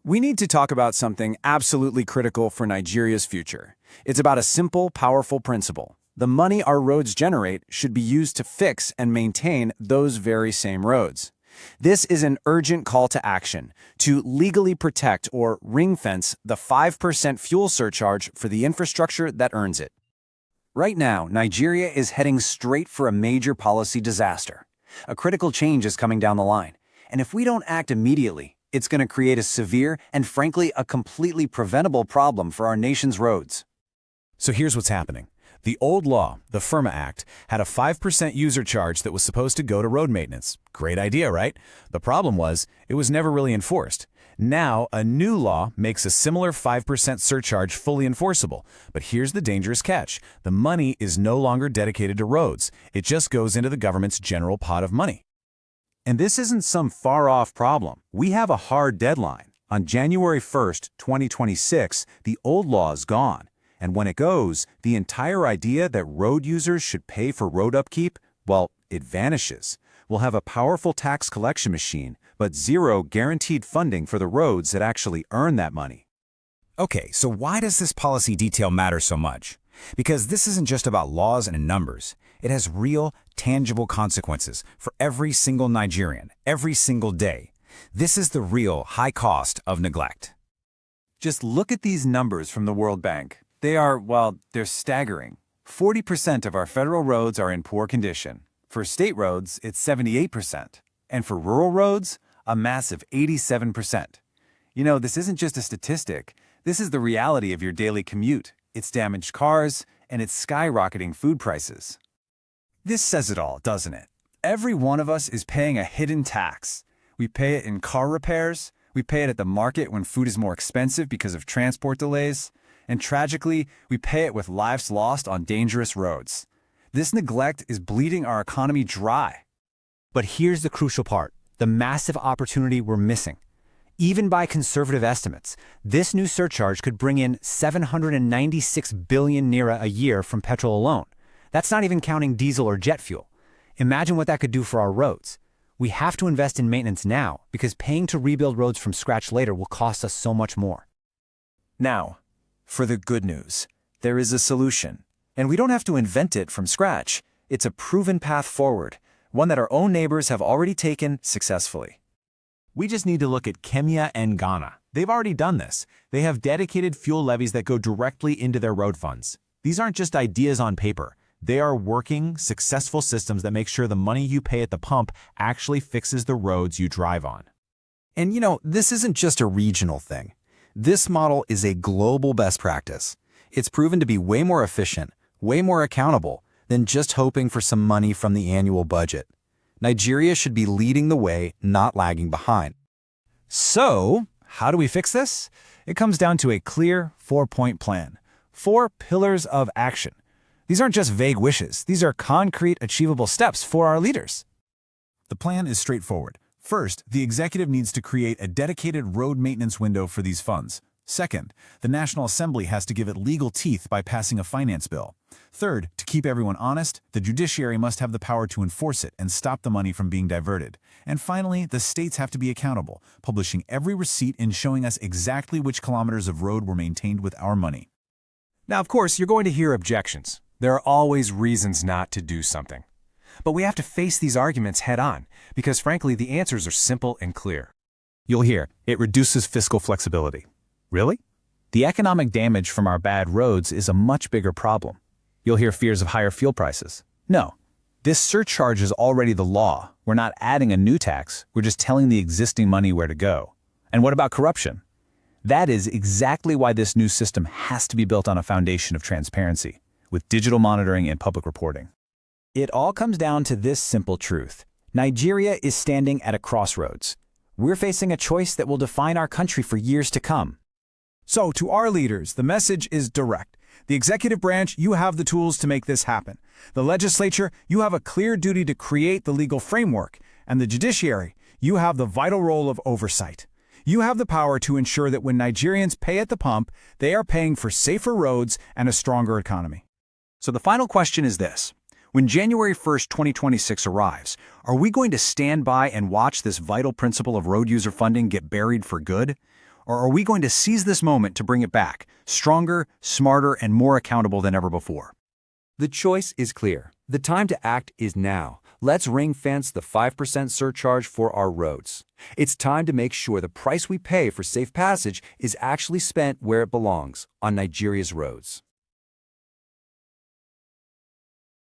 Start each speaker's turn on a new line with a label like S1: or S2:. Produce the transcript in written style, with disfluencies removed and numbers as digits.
S1: We need to talk about something absolutely critical for Nigeria's future. It's about a simple, powerful principle. The money our roads generate should be used to fix and maintain those very same roads. This is an urgent call to action to legally protect or ring-fence the 5% fuel surcharge for the infrastructure that earns it. Right now, Nigeria is heading straight for a major policy disaster. A critical change is coming down the line, and if we don't act immediately, it's going to create a severe and, frankly, a completely preventable problem for our nation's roads.
S2: So here's what's happening. The old law, the FIRMA Act, had a 5% user charge that was supposed to go to road maintenance. Great idea, right? The problem was, it was never really enforced. Now, a new law makes a similar 5% surcharge fully enforceable. But here's the dangerous catch. The money is no longer dedicated to roads. It just goes into the government's general pot of money.
S1: And this isn't some far-off problem. We have a hard deadline. On January 1st, 2026, the old law is gone. And when it goes, the entire idea that road users should pay for road upkeep, well, it vanishes. We'll have a powerful tax collection machine, but zero guaranteed funding for the roads that actually earn that money.
S3: Okay, so why does this policy detail matter so much? Because this isn't just about laws and numbers. It has real, tangible consequences for every single Nigerian, every single day. This is the real high cost of neglect.
S1: Just look at these numbers from the World Bank. They're staggering. 40% of our federal roads are in poor condition. For state roads, it's 78%. And for rural roads, a massive 87%. You know, this isn't just a statistic. This is the reality of your daily commute. It's damaged cars, and it's skyrocketing food prices. This says it all, doesn't it? Every one of us is paying a hidden tax. We pay it in car repairs, we pay it at the market when food is more expensive because of transport delays, and tragically, we pay it with lives lost on dangerous roads. This neglect is bleeding our economy dry.
S4: But here's the crucial part, the massive opportunity we're missing. Even by conservative estimates, this new surcharge could bring in 796 billion naira a year from petrol alone. That's not even counting diesel or jet fuel. Imagine what that could do for our roads. We have to invest in maintenance now because paying to rebuild roads from scratch later will cost us so much more.
S1: Now, for the good news. There is a solution. And we don't have to invent it from scratch. It's a proven path forward, one that our own neighbors have already taken successfully.
S2: We just need to look at Kenya and Ghana. They've already done this. They have dedicated fuel levies that go directly into their road funds. These aren't just ideas on paper. They are working, successful systems that make sure the money you pay at the pump actually fixes the roads you drive on.
S5: And this isn't just a regional thing. This model is a global best practice. It's proven to be way more efficient, way more accountable than just hoping for some money from the annual budget. Nigeria should be leading the way, not lagging behind.
S1: So, how do we fix this? It comes down to a clear 4-point plan. 4 pillars of action. These aren't just vague wishes. These are concrete, achievable steps for our leaders.
S6: The plan is straightforward. First, the executive needs to create a dedicated road maintenance window for these funds. Second, the National Assembly has to give it legal teeth by passing a finance bill. Third, to keep everyone honest, the judiciary must have the power to enforce it and stop the money from being diverted. And finally, the states have to be accountable, publishing every receipt and showing us exactly which kilometers of road were maintained with our money.
S2: Now, of course, you're going to hear objections. There are always reasons not to do something. But we have to face these arguments head-on, because frankly, the answers are simple and clear.
S1: You'll hear, it reduces fiscal flexibility. Really? The economic damage from our bad roads is a much bigger problem. You'll hear fears of higher fuel prices. No, this surcharge is already the law. We're not adding a new tax, we're just telling the existing money where to go. And what about corruption? That is exactly why this new system has to be built on a foundation of transparency, with digital monitoring and public reporting. It all comes down to this simple truth. Nigeria is standing at a crossroads. We're facing a choice that will define our country for years to come. So, to our leaders, the message is direct. The executive branch, you have the tools to make this happen. The legislature, you have a clear duty to create the legal framework. And the judiciary, you have the vital role of oversight. You have the power to ensure that when Nigerians pay at the pump, they are paying for safer roads and a stronger economy. So the final question is this. When January 1st, 2026 arrives, are we going to stand by and watch this vital principle of road user funding get buried for good?
S7: Or are we going to seize this moment to bring it back, stronger, smarter, and more accountable than ever before?
S8: The choice is clear. The time to act is now. Let's ring-fence the 5% surcharge for our roads. It's time to make sure the price we pay for safe passage is actually spent where it belongs, on Nigeria's roads.